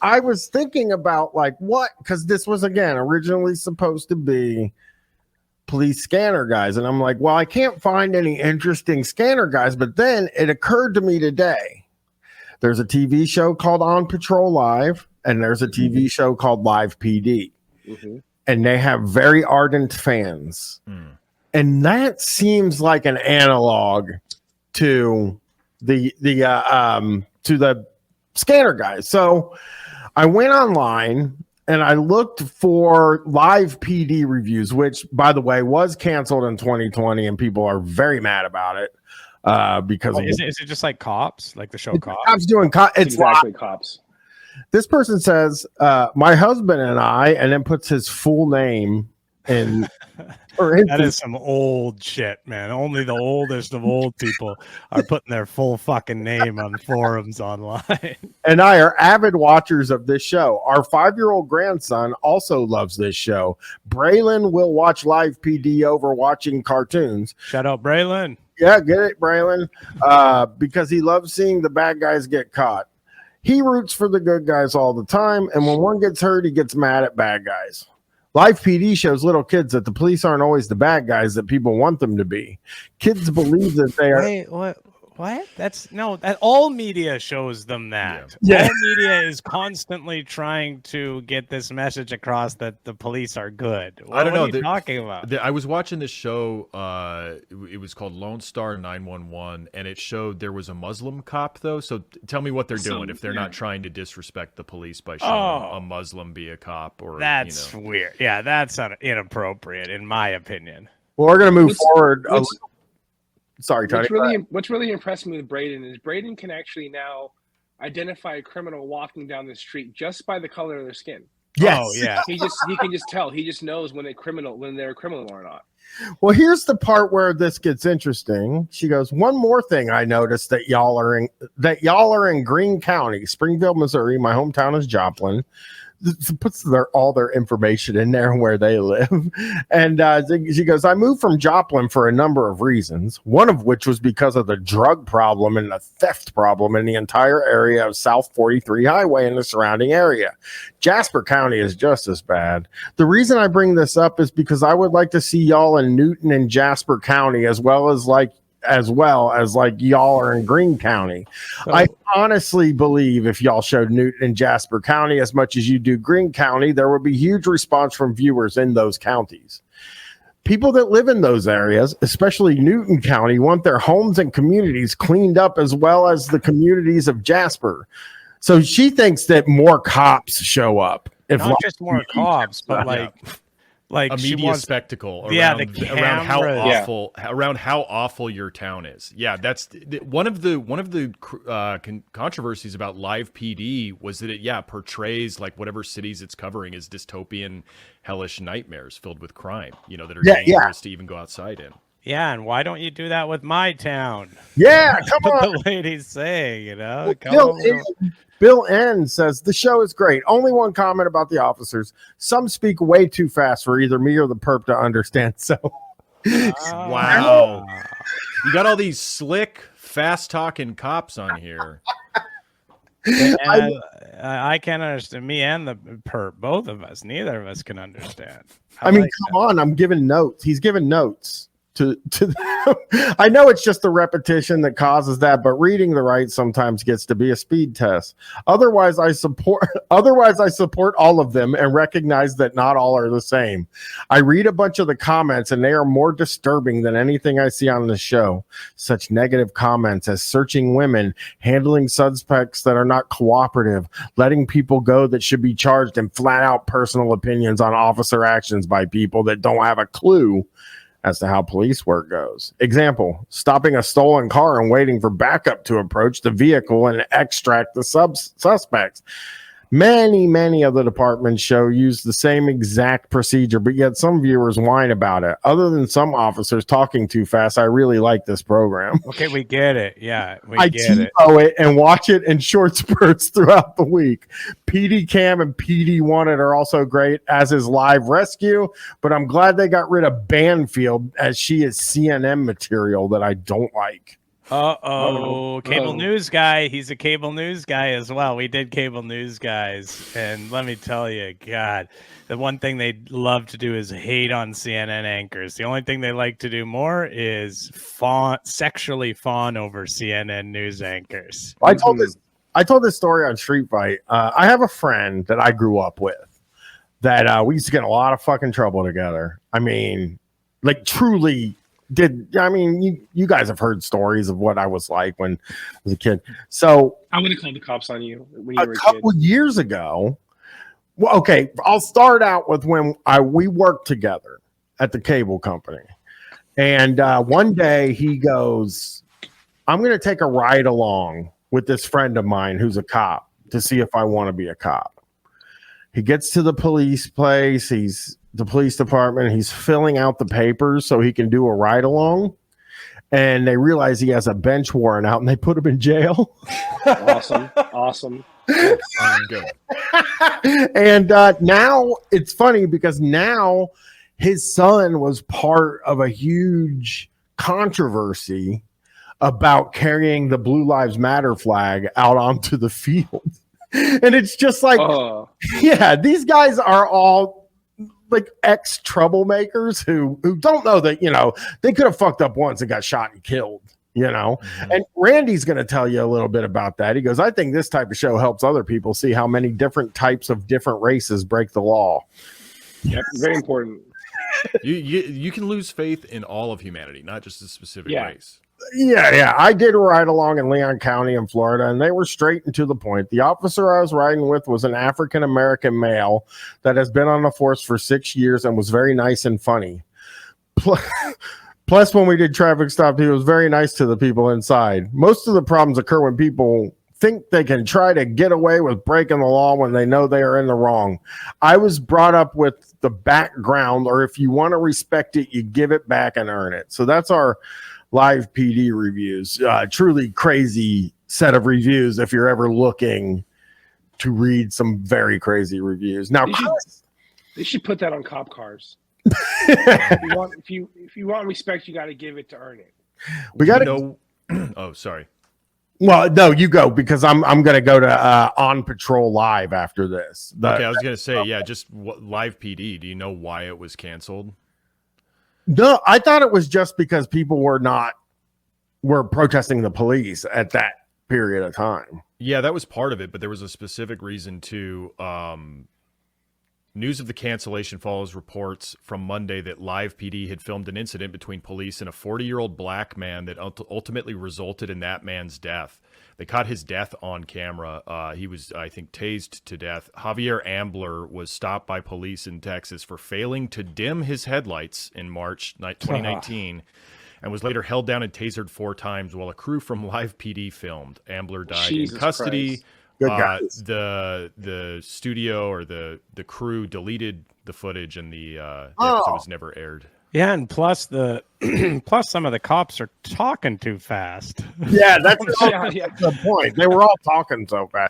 I was thinking about like what, because this was again originally supposed to be police scanner guys, and I'm like, well, I can't find any interesting scanner guys. But then it occurred to me today: there's a TV show called On Patrol Live, and there's a TV show called Live PD, and they have very ardent fans, and that seems like an analog to the scanner guys. So I went online and I looked for Live PD reviews, which, by the way, was canceled in 2020, and people are very mad about it because is it just like Cops, like the show Cops? Cops doing it's exactly Cops. This person says, "My husband and I," and then puts his full name in. That is some old shit, man. Only the oldest of old people are putting their full fucking name on forums online. And I are avid watchers of this show. Our 5-year-old grandson also loves this show. Braylon will watch Live PD over watching cartoons. Shout out Braylon. Yeah, get it, Braylon. Because he loves seeing the bad guys get caught. He roots for the good guys all the time, and when one gets hurt, he gets mad at bad guys. Live PD shows little kids that the police aren't always the bad guys that people want them to be. Kids believe that they are. Wait, what? That's no. That all media shows them that. Yeah. All media is constantly trying to get this message across that the police are good. I don't know. What are you talking about? I was watching this show. It was called Lone Star 911, and it showed there was a Muslim cop though. So tell me what they're doing if they're not trying to disrespect the police by showing a Muslim be a cop, or that's weird. Yeah, that's inappropriate in my opinion. Well, we're gonna move forward. Sorry, Tony. What's really impressed me with Braden is Braden can actually now identify a criminal walking down the street just by the color of their skin. Yes. Oh, yeah. He can just tell. He just knows when they're a criminal or not. Well, here's the part where this gets interesting. She goes, one more thing I noticed that y'all are in Greene County, Springfield, Missouri. My hometown is Joplin. Puts all their information in there where they live. And she goes, I moved from Joplin for a number of reasons, one of which was because of the drug problem and the theft problem in the entire area of South 43 Highway and the surrounding area. Jasper County is just as bad. The reason I bring this up is because I would like to see y'all in Newton and Jasper County, as well as y'all are in Greene County. I honestly believe if y'all showed Newton and Jasper County as much as you do Greene County, there would be huge response from viewers in those counties. People that live in those areas, especially Newton County, want their homes and communities cleaned up as well as the communities of Jasper. So she thinks that more cops show up. Not just more cops, but like a media spectacle around how awful your town is. Yeah, that's one of the controversies about Live PD was that it portrays like whatever cities it's covering as dystopian, hellish nightmares filled with crime. That are dangerous to even go outside in. Yeah, and why don't you do that with my town? Yeah, come on. The lady's saying, Bill N says the show is great. Only one comment about the officers. Some speak way too fast for either me or the perp to understand. So, wow, you got all these slick, fast-talking cops on here. I can't understand. Me and the perp, both of us. Neither of us can understand. Come on. I'm giving notes. He's giving notes. I know it's just the repetition that causes that, but reading the right sometimes gets to be a speed test. Otherwise I support all of them and recognize that not all are the same. I read a bunch of the comments and they are more disturbing than anything I see on the show. Such negative comments as searching women, handling suspects that are not cooperative, letting people go that should be charged, and flat out personal opinions on officer actions by people that don't have a clue as to how police work goes. Example, stopping a stolen car and waiting for backup to approach the vehicle and extract the suspects. Many of the departments use the same exact procedure, but yet some viewers whine about it. Other than some officers talking too fast, I really like this program. Okay, we get it. Yeah, I TiVo it and watch it in short spurts throughout the week. PD Cam and PD Wanted are also great, as is Live Rescue, but I'm glad they got rid of Banfield, as she is CNN material that I don't like. Cable news guy. He's a cable news guy as well. We did cable news guys. And let me tell you, God, the one thing they love to do is hate on CNN anchors. The only thing they like to do more is sexually fawn over CNN news anchors. I told this story on Street Fight. I have a friend that I grew up with that we used to get in a lot of fucking trouble together. I mean, like truly you guys have heard stories of what I was like when I was a kid. So I would have called the cops on you when you were a couple years ago. Well, okay, I'll start out with when we worked together at the cable company. And one day he goes, I'm going to take a ride along with this friend of mine who's a cop to see if I want to be a cop. He gets to the police place. The police department. He's filling out the papers so he can do a ride along. And they realize he has a bench warrant out and they put him in jail. Awesome. Good. And now it's funny because now his son was part of a huge controversy about carrying the Blue Lives Matter flag out onto the field. And it's just like, yeah, these guys are all like ex troublemakers who don't know that, they could have fucked up once and got shot and killed, Mm-hmm. And Randy's going to tell you a little bit about that. He goes, I think this type of show helps other people see how many different types of different races break the law. Yep, very important. You can lose faith in all of humanity, not just a specific race. Yeah. I did a ride along in Leon County in Florida, and they were straight and to the point. The officer I was riding with was an African-American male that has been on the force for 6 years and was very nice and funny. Plus, when we did traffic stop, he was very nice to the people inside. Most of the problems occur when people think they can try to get away with breaking the law when they know they are in the wrong. I was brought up with the background, or if you want to respect it, you give it back and earn it. So that's our live PD reviews. Truly crazy set of reviews if you're ever looking to read some very crazy reviews. Now, they should put that on cop cars. if you want respect, you got to give it to earn it. We got to Oh, sorry. Well, no, you go, because I'm going to go to On Patrol Live after this. Okay, I was going to say, just live PD. Do you know why it was canceled? No, I thought it was just because people were protesting the police at that period of time. Yeah, that was part of it, but there was a specific reason too. News of the cancellation follows reports from Monday that Live PD had filmed an incident between police and a 40-year-old black man that ultimately resulted in that man's death. They caught his death on camera. He was, I think, tased to death. Javier Ambler was stopped by police in Texas for failing to dim his headlights in March 2019 and was later held down and tasered 4 times while a crew from Live PD filmed. Ambler died in custody. The studio or the crew deleted the footage and the episode was never aired. Yeah, and plus plus some of the cops are talking too fast. Yeah, that's the point. They were all talking so fast.